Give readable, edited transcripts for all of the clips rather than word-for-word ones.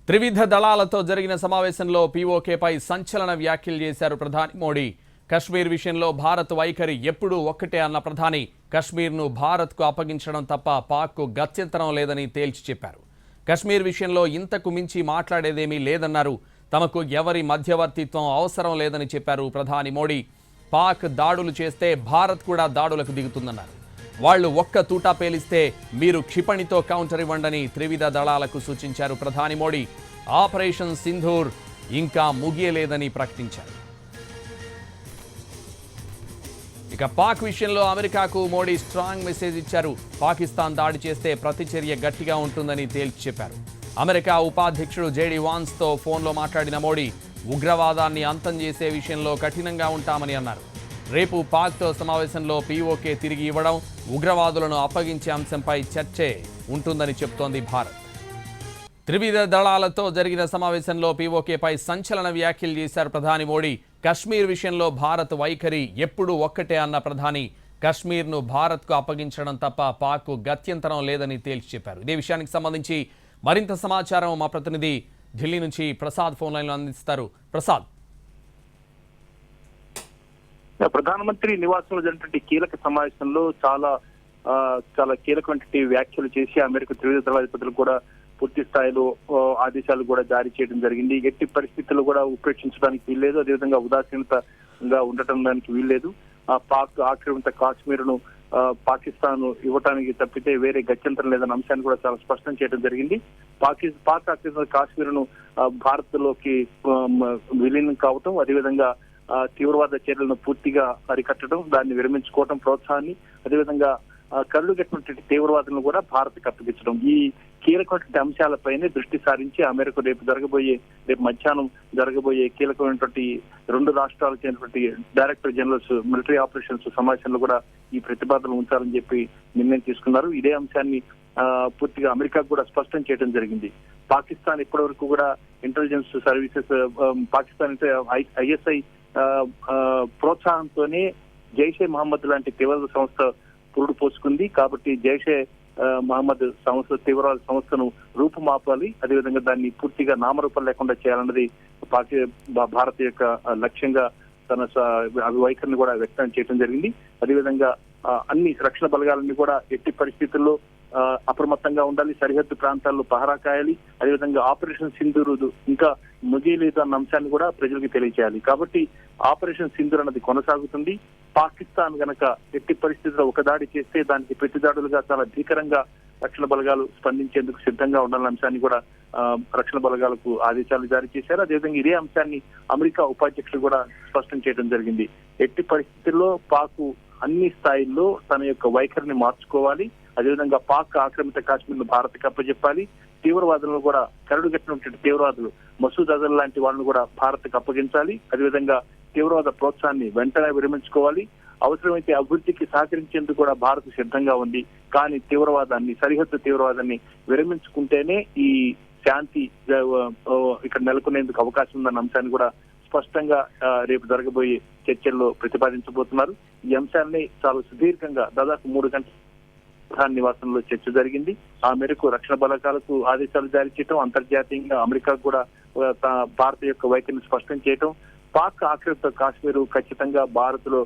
త్రివిధ దళాలతో జరిగిన సమావేశంలో పీఓకేపై సంచలన వ్యాఖ్యలు చేశారు ప్రధాని మోడీ. కశ్మీర్ విషయంలో భారత్ వైఖరి ఎప్పుడూ ఒక్కటే అన్న ప్రధాని కశ్మీర్ను భారత్కు అప్పగించడం తప్ప పాక్కు గత్యంతరం లేదని తేల్చి చెప్పారు. కశ్మీర్ విషయంలో ఇంతకు మించి మాట్లాడేదేమీ లేదన్నారు. తమకు ఎవరి మధ్యవర్తిత్వం అవసరం లేదని చెప్పారు ప్రధాని మోడీ. పాక్ దాడులు చేస్తే భారత్ కూడా దాడులకు దిగుతుందన్నారు. వాళ్లు ఒక్క తూటా పేలిస్తే మీరు క్షిపణితో కౌంటర్ ఇవ్వండని త్రివిధ దళాలకు సూచించారు ప్రధాని మోడీ. ఆపరేషన్ సింధూర్ ఇంకా ముగియలేదని ప్రకటించారు. ఇక పాక్ విషయంలో అమెరికాకు మోడీ స్ట్రాంగ్ మెసేజ్ ఇచ్చారు. పాకిస్తాన్ దాడి చేస్తే ప్రతిచర్య గట్టిగా ఉంటుందని తేల్చి చెప్పారు. అమెరికా ఉపాధ్యక్షుడు జేడీ వాన్స్తో ఫోన్లో మాట్లాడిన మోడీ ఉగ్రవాదాన్ని అంతం చేసే విషయంలో కఠినంగా ఉంటామని అన్నారు. రేపు పాక్తో సమావేశంలో పీఓకే తిరిగి ఇవ్వడం, ఉగ్రవాదులను అప్పగించే అంశంపై చర్చే ఉంటుందని చెప్తోంది భారత్. త్రివిధ దళాలతో జరిగిన సమావేశంలో పీఓకేపై సంచలన వ్యాఖ్యలు చేశారు ప్రధాని మోడీ. కశ్మీర్ విషయంలో భారత్ వైఖరి ఎప్పుడూ ఒక్కటే అన్న ప్రధాని కశ్మీర్ను భారత్కు అప్పగించడం తప్ప పాక్కు గత్యంతరం లేదని తేల్చి చెప్పారు. ఇదే విషయానికి సంబంధించి మరింత సమాచారం మా ప్రతినిధి ఢిల్లీ నుంచి ప్రసాద్ ఫోన్ లైన్లో అందిస్తారు. ప్రసాద్, ప్రధానమంత్రి నివాసంలో జరిగినటువంటి కీలక సమావేశంలో చాలా కీలకమైన వ్యాఖ్యలు చేసి అమెరికా త్రివిధ దళాధిపతులు కూడా పూర్తి స్థాయిలో ఆదేశాలు కూడా జారీ చేయడం జరిగింది. ఎట్టి పరిస్థితుల్లో కూడా ఉపేక్షించడానికి వీల్లేదు, అదేవిధంగా ఉదాసీనతగా ఉండటానికి వీల్లేదు. పాక్ ఆక్రమిత కాశ్మీర్ను పాకిస్తాన్ ఇవ్వటానికి తప్పితే వేరే గత్యంతరం లేదన్న అంశాన్ని కూడా చాలా స్పష్టం చేయడం జరిగింది. పాక్ ఆక్రమిత కాశ్మీర్ను భారత్ లోకి విలీనం కావటం, అదేవిధంగా తీవ్రవాద చర్యలను పూర్తిగా అరికట్టడం, దాన్ని విరమించుకోవడం ప్రోత్సాహాన్ని, అదేవిధంగా కరుడు కట్టినటువంటి తీవ్రవాదులను కూడా భారత్కి అప్పగించడం, ఈ కీలకమైనటువంటి అంశాలపైనే దృష్టి సారించి అమెరికా రేపు మధ్యాహ్నం జరగబోయే కీలకమైనటువంటి రెండు రాష్ట్రాలకు చెందినటువంటి డైరెక్టర్ జనరల్స్ మిలిటరీ ఆపరేషన్స్ సమావేశంలో కూడా ఈ ప్రతిపాదనలు ఉంచాలని చెప్పి నిర్ణయం తీసుకున్నారు. ఇదే అంశాన్ని పూర్తిగా అమెరికాకు కూడా స్పష్టం చేయడం జరిగింది. పాకిస్తాన్ ఇప్పటి వరకు కూడా ఇంటెలిజెన్స్ సర్వీసెస్, పాకిస్తాన్ ఐఎస్ఐ ప్రోత్సాహంతోనే జైషే మహమ్మద్ లాంటి తీవ్రవాద సంస్థ పురుడు పోసుకుంది. కాబట్టి జైషే మహమ్మద్ సంస్థ తీవ్రవాద సంస్థను రూపుమాపాలి, అదేవిధంగా దాన్ని పూర్తిగా నామరూపం లేకుండా చేయాలన్నది భారత్ యొక్క లక్ష్యంగా తన వైఖరిని కూడా వ్యక్తం చేయడం జరిగింది. అదేవిధంగా అన్ని రక్షణ బలగాలన్నీ కూడా ఎట్టి పరిస్థితుల్లో అప్రమత్తంగా ఉండాలి, సరిహద్దు ప్రాంతాల్లో పహరా కాయాలి, అదేవిధంగా ఆపరేషన్ సింధూర్ ఇంకా ముగియలేదు అన్న అంశాన్ని కూడా ప్రజలకు తెలియజేయాలి. కాబట్టి ఆపరేషన్ సింధూర్ అన్నది కొనసాగుతుంది. పాకిస్తాన్ గనక ఎట్టి పరిస్థితుల్లో ఒక దాడి చేస్తే దానికి ప్రతిదాడులుగా చాలా భీకరంగా రక్షణ బలగాలు స్పందించేందుకు సిద్ధంగా ఉండాలన్న అంశాన్ని కూడా రక్షణ బలగాలకు ఆదేశాలు జారీ చేశారు. అదేవిధంగా ఇదే అంశాన్ని అమెరికా ఉపాధ్యక్షులు కూడా స్పష్టం చేయడం జరిగింది. ఎట్టి పరిస్థితుల్లో పాక్ అన్ని స్థాయిల్లో తన యొక్క వైఖరిని మార్చుకోవాలి, అదేవిధంగా పాక్ ఆక్రమిత కాశ్మీర్ను భారత్కి అప్పచెప్పాలి, తీవ్రవాదులను కూడా కరడుగట్టినటువంటి తీవ్రవాదులు మసూద్ అజర్ లాంటి వాళ్ళను కూడా భారత్కి అప్పగించాలి, అదేవిధంగా తీవ్రవాద ప్రోత్సాహాన్ని వెంటనే విరమించుకోవాలి. అవసరమైతే అభివృద్ధికి సహకరించేందుకు కూడా భారత్ సిద్ధంగా ఉంది. కానీ సరిహద్దు తీవ్రవాదాన్ని విరమించుకుంటేనే ఈ శాంతి ఇక్కడ నెలకొనేందుకు అవకాశం ఉందన్న అంశాన్ని కూడా స్పష్టంగా రేపు జరగబోయే చర్చల్లో ప్రతిపాదించబోతున్నారు. ఈ అంశాన్ని చాలా సుదీర్ఘంగా దాదాపు 3 గంటల ప్రధాని నివాసంలో చర్చ జరిగింది. ఆ మేరకు రక్షణ బలగాలకు ఆదేశాలు జారీ చేయడం, అంతర్జాతీయంగా అమెరికాకు కూడా భారత్ యొక్క వైఖరిని స్పష్టం చేయడం, పాక్ ఆక్రమిత కాశ్మీర్ ఖచ్చితంగా భారత్ లో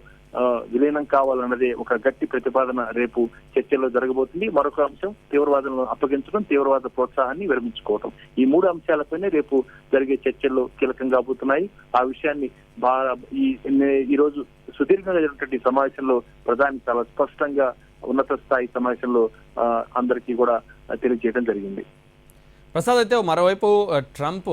విలీనం కావాలన్నదే ఒక గట్టి ప్రతిపాదన రేపు చర్చల్లో జరగబోతుంది. మరొక అంశం తీవ్రవాదులను అప్పగించడం, తీవ్రవాద ప్రోత్సాహాన్ని విరమించుకోవడం. ఈ 3 అంశాలపైనే రేపు జరిగే చర్చల్లో కీలకంగా పోతున్నాయి. ఆ విషయాన్ని ఈ రోజు సుదీర్ఘంగా జరిగినటువంటి సమావేశంలో ప్రధాని చాలా స్పష్టంగా ఉన్నత స్థాయి సమావేశంలో అందరికీ కూడా తెలియజేయడం జరిగింది. ప్రసాద్, అయితే మరోవైపు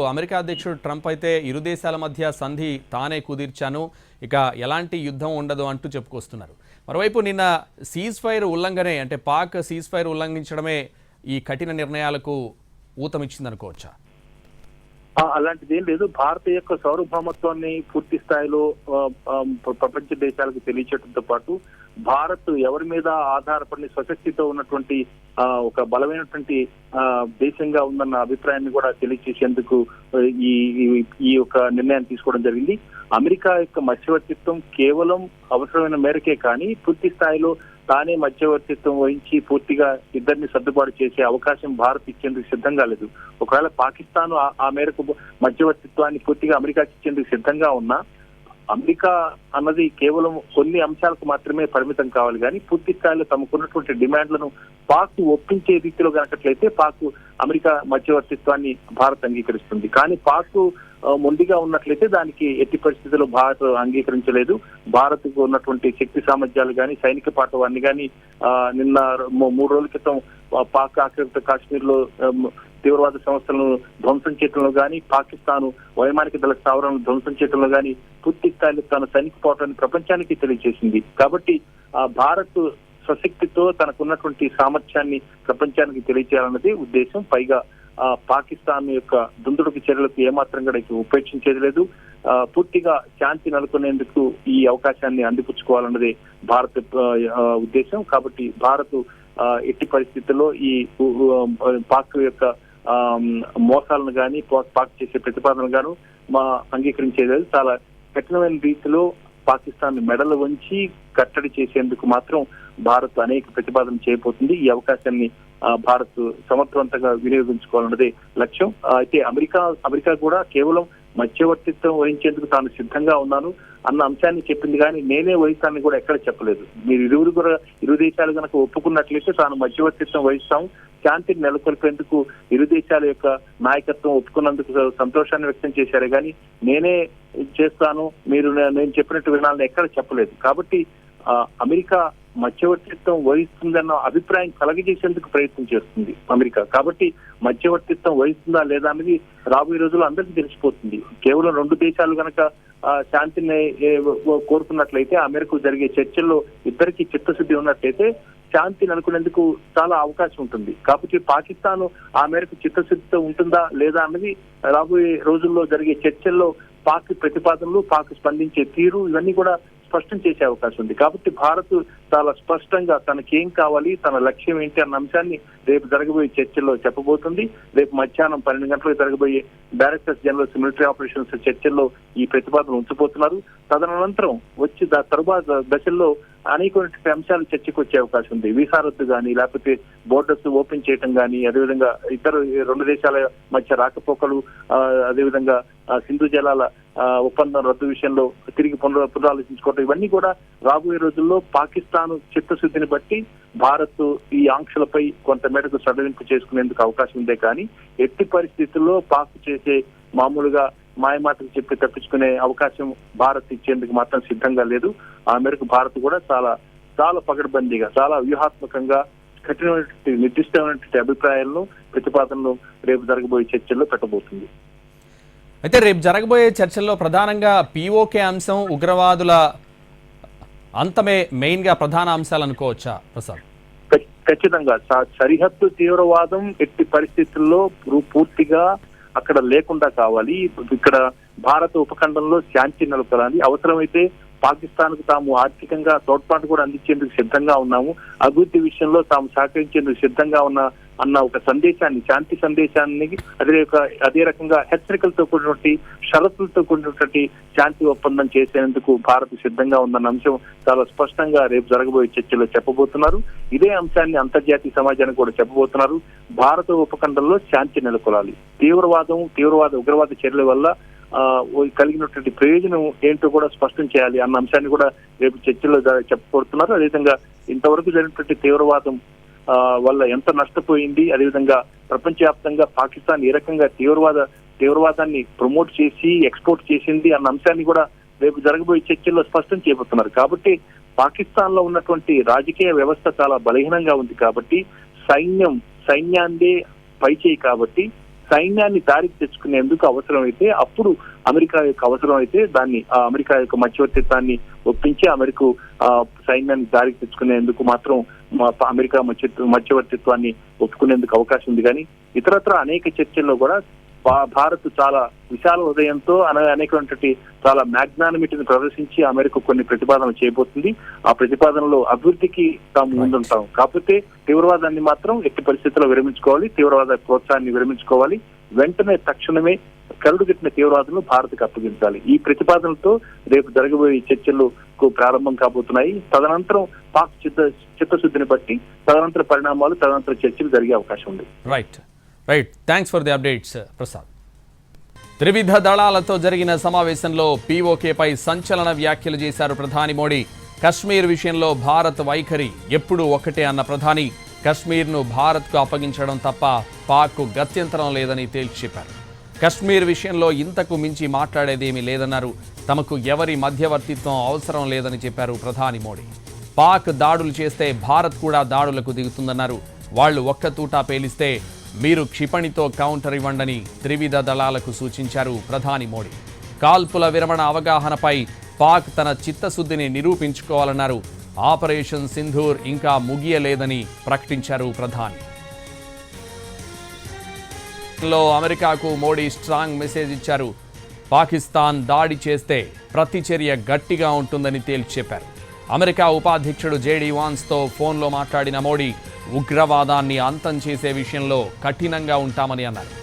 అమెరికా అధ్యక్షుడు ట్రంప్ అయితే ఇరు దేశాల మధ్య సంధి తానే కుదిర్చాను, ఇక ఎలాంటి యుద్ధం ఉండదు అంటూ చెప్పుకొస్తున్నారు. మరోవైపు నిన్న సీజ్ ఫైర్ ఉల్లంఘనే, అంటే పాక్ సీజ్ ఫైర్ ఉల్లంఘించడమే ఈ కఠిన నిర్ణయాలకు ఊతమిచ్చిందనుకోవచ్చా? అలాంటిది ఏం లేదు. భారత యొక్క సార్వభౌమత్వాన్ని పూర్తి స్థాయిలో ప్రపంచ దేశాలకు తెలియచేయడంతో పాటు భారత్ ఎవరి మీద ఆధారపడిన స్వశక్తితో ఉన్నటువంటి ఒక బలమైనటువంటి దేశంగా ఉందన్న అభిప్రాయాన్ని కూడా తెలియజేసేందుకు ఈ ఈ యొక్క నిర్ణయాన్ని తీసుకోవడం జరిగింది. అమెరికా యొక్క మధ్యవర్తిత్వం కేవలం అవసరమైన మేరకే కానీ పూర్తి స్థాయిలో తానే మధ్యవర్తిత్వం వహించి పూర్తిగా ఇద్దరిని సర్దుబాటు చేసే అవకాశం భారత్ ఇచ్చేందుకు సిద్ధంగా లేదు. ఒకవేళ పాకిస్తాన్ ఆ మేరకు మధ్యవర్తిత్వాన్ని పూర్తిగా అమెరికాకి ఇచ్చేందుకు సిద్ధంగా ఉన్నా అమెరికా అన్నది కేవలం కొన్ని అంశాలకు మాత్రమే పరిమితం కావాలి కానీ పూర్తి స్థాయిలో తమకున్నటువంటి డిమాండ్లను పాక్ ఒప్పించే రీతిలో కనుకట్లయితే పాక్ అమెరికా మధ్యవర్తిత్వాన్ని భారత్ అంగీకరిస్తుంది. కానీ పాక్ మొండిగా ఉన్నట్లయితే దానికి ఎట్టి పరిస్థితుల్లో భారత్ అంగీకరించలేదు. భారత్ కు ఉన్నటువంటి శక్తి సామర్థ్యాలు కానీ సైనిక పాఠవాన్ని కానీ నిన్న 3 రోజుల క్రితం పాక్ ఆక్రమిత కాశ్మీర్ లో తీవ్రవాద సంస్థలను ధ్వంసం చేయడంలో కానీ పాకిస్తాన్ వైమానిక దళ స్థావరాలను ధ్వంసం చేయడంలో కానీ పూర్తి స్థాయిలో తన సైనిక పోరాటాన్ని ప్రపంచానికి తెలియజేసింది. కాబట్టి భారత్ స్వశక్తితో తనకున్నటువంటి సామర్థ్యాన్ని ప్రపంచానికి తెలియజేయాలన్నది ఉద్దేశం. పైగా పాకిస్తాన్ యొక్క దుందుడుకు చర్యలకు ఏమాత్రం కూడా ఉపేక్షించేది లేదు. పూర్తిగా శాంతి నెలకొనేందుకు ఈ అవకాశాన్ని అందిపుచ్చుకోవాలన్నది భారత్ ఉద్దేశం. కాబట్టి భారత్ ఎట్టి పరిస్థితుల్లో ఈ పాక్ యొక్క మోసాలను కానీ పాక్ చేసే ప్రతిపాదనలు గాను అంగీకరించేది చాలా కఠినమైన రీతిలో పాకిస్తాన్ మెడలు వంచి కట్టడి చేసేందుకు మాత్రం భారత్ అనేక ప్రతిపాదన చేయబోతుంది. ఈ అవకాశాన్ని భారత్ సమర్థవంతంగా వినియోగించుకోవాలన్నదే లక్ష్యం. అయితే అమెరికా కూడా కేవలం మధ్యవర్తిత్వం వహించేందుకు తాను సిద్ధంగా ఉన్నాను అన్న అంశాన్ని చెప్పింది కానీ నేనే వహిస్తానని కూడా ఎక్కడ చెప్పలేదు. మీరు ఇరు దేశాలు కనుక ఒప్పుకున్నట్లయితే తాను మధ్యవర్తిత్వం వహిస్తాం, శాంతిని నెలకొల్పేందుకు ఇరు దేశాల యొక్క నాయకత్వం ఒప్పుకున్నందుకు సంతోషాన్ని వ్యక్తం చేశారు కానీ నేనే చేస్తాను నేను చెప్పినట్టు వినాలని ఎక్కడ చెప్పలేదు. కాబట్టి అమెరికా మధ్యవర్తిత్వం వహిస్తుందన్న అభిప్రాయం కలగజేసేందుకు ప్రయత్నం చేస్తుంది అమెరికా. కాబట్టి మధ్యవర్తిత్వం వహిస్తుందా లేదా అనేది రాబోయే రోజుల్లో అందరికీ తెలిసిపోతుంది. కేవలం 2 దేశాలు కనుక శాంతిని కోరుకున్నట్లయితే ఆ మేరకు జరిగే చర్చల్లో ఇద్దరికి చిత్తశుద్ధి ఉన్నట్లయితే శాంతి నెలకొనేందుకు చాలా అవకాశం ఉంటుంది. కాబట్టి పాకిస్తాన్ ఆ మేరకు చిత్తశుద్ధితో ఉంటుందా లేదా అన్నది రాబోయే రోజుల్లో జరిగే చర్చల్లో పాక్ ప్రతిపాదనలు పాక్ స్పందించే తీరు ఇవన్నీ కూడా స్పష్టం చేసే అవకాశం ఉంది. కాబట్టి భారత్ చాలా స్పష్టంగా తనకేం కావాలి, తన లక్ష్యం ఏంటి అన్న అంశాన్ని రేపు జరగబోయే చర్చల్లో చెప్పబోతుంది. రేపు మధ్యాహ్నం 12 గంటలకు జరగబోయే డైరెక్టర్స్ జనరల్స్ మిలిటరీ ఆపరేషన్స్ చర్చల్లో ఈ ప్రతిపాదన ఉంచబోతున్నారు. తదనంతరం వచ్చి తరువాత దశల్లో అనేక అంశాలు చర్చకు వచ్చే అవకాశం ఉంది. వీసా రద్దు కానీ లేకపోతే బోర్డర్స్ ఓపెన్ చేయడం కానీ అదేవిధంగా ఇతర 2 దేశాల మధ్య రాకపోకలు అదేవిధంగా సింధు జలాల ఒప్పందం రద్దు విషయంలో తిరిగి పునరాలోచించుకోవడం ఇవన్నీ కూడా రాబోయే రోజుల్లో పాకిస్తాన్ చిత్తశుద్ధిని బట్టి భారత్ ఈ ఆంక్షలపై కొంత మేరకు సడలింపు చేసుకునేందుకు అవకాశం ఉందే కానీ ఎట్టి పరిస్థితుల్లో పాక్ చేసే మామూలుగా మాయమాటలు చెప్పి తప్పించుకునే అవకాశం భారత్ ఇచ్చేందుకు మాత్రం సిద్ధంగా లేదు. ఆ మేరకు భారత్ కూడా చాలా చాలా పకడ్బందీగా చాలా వ్యూహాత్మకంగా కఠినమైనటువంటి నిర్దిష్టమైనటువంటి అభిప్రాయాలను ప్రతిపాదనలు రేపు జరగబోయే చర్చల్లో పెట్టబోతుంది. అయితే రేపు జరగబోయే చర్చల్లో ప్రధానంగా పీఓకే అంశం ఉగ్రవాదుల అంతమే మెయిన్గా ప్రధాన అంశాలు అనుకోవచ్చా ప్రసాద్? ఖచ్చితంగా సరిహద్దు తీవ్రవాదం ఎట్టి పరిస్థితుల్లో పూర్తిగా అక్కడ లేకుండా కావాలి. ఇక్కడ భారత ఉపఖండంలో శాంతి నెలకొనాలి. అవసరమైతే పాకిస్తాన్ కు తాము ఆర్థికంగా తోడ్పాటు కూడా అందించేందుకు సిద్ధంగా ఉన్నాము, అభివృద్ధి విషయంలో తాము సహకరించేందుకు సిద్ధంగా అన్న ఒక సందేశాన్ని శాంతి సందేశాన్ని అదే రకంగా హెచ్చరికలతో కూడినటువంటి షరతులతో కూడినటువంటి శాంతి ఒప్పందం చేసేందుకు భారత్ సిద్ధంగా ఉందన్న అంశం చాలా స్పష్టంగా రేపు జరగబోయే చర్చలో చెప్పబోతున్నారు. ఇదే అంశాన్ని అంతర్జాతీయ సమాజానికి కూడా చెప్పబోతున్నారు. భారత ఉపఖండంలో శాంతి నెలకొలాలి. తీవ్రవాద ఉగ్రవాద చర్యల వల్ల కలిగినటువంటి ప్రయోజనం ఏంటో కూడా స్పష్టం చేయాలి అన్న అంశాన్ని కూడా రేపు చర్చలో చెప్పబోతున్నారు. అదేవిధంగా ఇంతవరకు జరిగినటువంటి తీవ్రవాదం వల్ల ఎంత నష్టపోయింది, అదేవిధంగా ప్రపంచవ్యాప్తంగా పాకిస్తాన్ ఏ రకంగా తీవ్రవాదాన్ని ప్రమోట్ చేసి ఎక్స్పోర్ట్ చేసింది అన్న అంశాన్ని కూడా రేపు జరగబోయే చర్చల్లో స్పష్టం చేయబోతున్నారు. కాబట్టి పాకిస్తాన్ లో ఉన్నటువంటి రాజకీయ వ్యవస్థ చాలా బలహీనంగా ఉంది. కాబట్టి సైన్యాన్నే పైచేయి కాబట్టి సైన్యాన్ని దారికి తెచ్చుకునేందుకు అవసరమైతే అప్పుడు అమెరికా యొక్క అవసరం అయితే దాన్ని అమెరికా యొక్క మధ్యవర్తిత్వాన్ని ఒప్పించి అమెరికా సైన్యాన్ని దారికి తెచ్చుకునేందుకు మాత్రం అమెరికా మధ్యవర్తిత్వాన్ని ఒప్పుకునేందుకు అవకాశం ఉంది. కానీ ఇతరత్ర అనేక చర్చల్లో కూడా భారత్ చాలా విశాల హృదయంతో అనేకటువంటి చాలా మ్యాగ్నానిమిటీని ప్రదర్శించి అమెరికా కొన్ని ప్రతిపాదనలు చేయబోతుంది. ఆ ప్రతిపాదనలో అభివృద్ధికి తాము ముందుంటాం. కాకపోతే తీవ్రవాదాన్ని మాత్రం ఎట్టి పరిస్థితుల్లో విరమించుకోవాలి, తీవ్రవాద ప్రోత్సాహాన్ని విరమించుకోవాలి, వెంటనే తక్షణమే కరుడుగట్టిన తీవ్రవాదులను భారత్కి అప్పగించాలి. ఈ ప్రతిపాదనలతో రేపు జరగబోయే చర్చలకు ప్రారంభం కాబోతున్నాయి. తదనంతరం పాక్ చిత్తశుద్ధిని బట్టి తదనంతర పరిణామాలు, తదనంతర చర్చలు జరిగే అవకాశం ఉంది. Right. Thanks for the updates Prasad. త్రివిధ దళాలతో జరిగిన సమావేశంలో పీఓకేపై సంచలన వ్యాఖ్యలు చేశారు ప్రధాని మోడీ. కశ్మీర్ విషయంలో భారత్ వైఖరి ఎప్పుడూ ఒకటే అన్న ప్రధాని, కశ్మీర్ను భారత్కు అప్పగించడం తప్ప పాక్కు గత్యంతరం లేదని తేల్చి చెప్పారు. కశ్మీర్ విషయంలో ఇంతకు మించి మాట్లాడేదేమీ లేదన్నారు. తమకు ఎవరి మధ్యవర్తిత్వం అవసరం లేదని చెప్పారు ప్రధాని మోడీ. పాక్ దాడులు చేస్తే భారత్ కూడా దాడులకు దిగుతుందన్నారు. వాళ్లు ఒక్క తూటా పేలిస్తే మీరు క్షిపణితో కౌంటర్ ఇవ్వండని త్రివిధ దళాలకు సూచించారు ప్రధాని మోడీ. కాల్పుల విరమణ అవగాహనపై పాక్ తన చిత్తశుద్ధిని నిరూపించుకోవాలన్నారు. ఆపరేషన్ సింధూర్ ఇంకా ముగియలేదని ప్రకటించారు ప్రధాని. అమెరికాకు మోడీ స్ట్రాంగ్ మెసేజ్ ఇచ్చారు. పాకిస్తాన్ దాడి చేస్తే ప్రతిచర్య గట్టిగా ఉంటుందని తేల్చి చెప్పారు. అమెరికా ఉపాధ్యక్షుడు జేడీ వాన్స్తో ఫోన్లో మాట్లాడిన మోడీ ఉగ్రవాదాన్ని అంతం చేసే విషయంలో కఠినంగా ఉంటామని అన్నారు.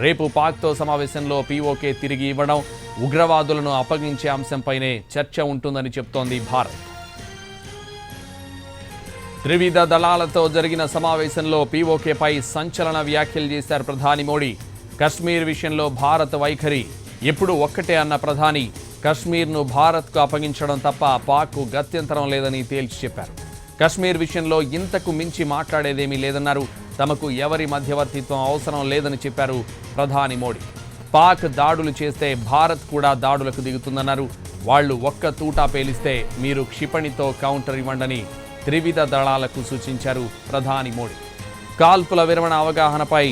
రేపు పాక్తో సమావేశంలో పీఓకే తిరిగి ఇవ్వడం, ఉగ్రవాదులను అప్పగించే అంశంపైనే చర్చ ఉంటుందని చెప్తోంది భారత్. త్రివిధ దళాలతో జరిగిన సమావేశంలో పీఓకేపై సంచలన వ్యాఖ్యలు చేశారు ప్రధాని మోడీ. కశ్మీర్ విషయంలో భారత్ వైఖరి ఎప్పుడు ఒక్కటే అన్న ప్రధాని, కశ్మీర్ను భారత్కు అప్పగించడం తప్ప పాక్కు గత్యంతరం లేదని తేల్చి చెప్పారు. కశ్మీర్ విషయంలో ఇంతకు మించి మాట్లాడేదేమీ లేదన్నారు. తమకు ఎవరి మధ్యవర్తిత్వం అవసరం లేదని చెప్పారు ప్రధాని మోడీ. పాక్ దాడులు చేస్తే భారత్ కూడా దాడులకు దిగుతుందన్నారు. వాళ్లు ఒక్క తూటా పేలిస్తే మీరు క్షిపణితో కౌంటర్ ఇవ్వండని త్రివిధ దళాలకు సూచించారు ప్రధాని మోడీ. కాల్పుల విరమణ అవగాహనపై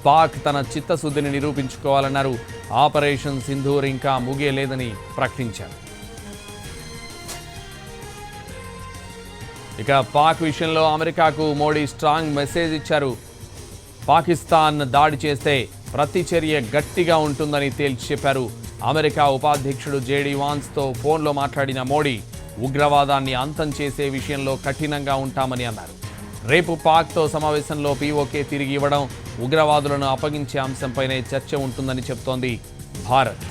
పాక్ తన చిత్తశుద్ధిని నిరూపించుకోవాలన్నారు. ఆపరేషన్ సింధూర్ ఇంకా ముగియలేదని ప్రకటించారు. ఇక పాక్ విషయంలో అమెరికాకు మోడీ స్ట్రాంగ్ మెసేజ్ ఇచ్చారు. పాకిస్తాన్ దాడి చేస్తే ప్రతిచర్య గట్టిగా ఉంటుందని తేల్చి చెప్పారు. అమెరికా ఉపాధ్యక్షుడు జేడీ వాన్స్తో ఫోన్లో మాట్లాడిన మోడీ ఉగ్రవాదాన్ని అంతం చేసే విషయంలో కఠినంగా ఉంటామని అన్నారు. రేపు పాక్తో సమావేశంలో పీఓకే తిరిగి ఇవ్వడం, ఉగ్రవాదులను అప్పగించే అంశంపైనే చర్చ ఉంటుందని చెప్తోంది భారత్.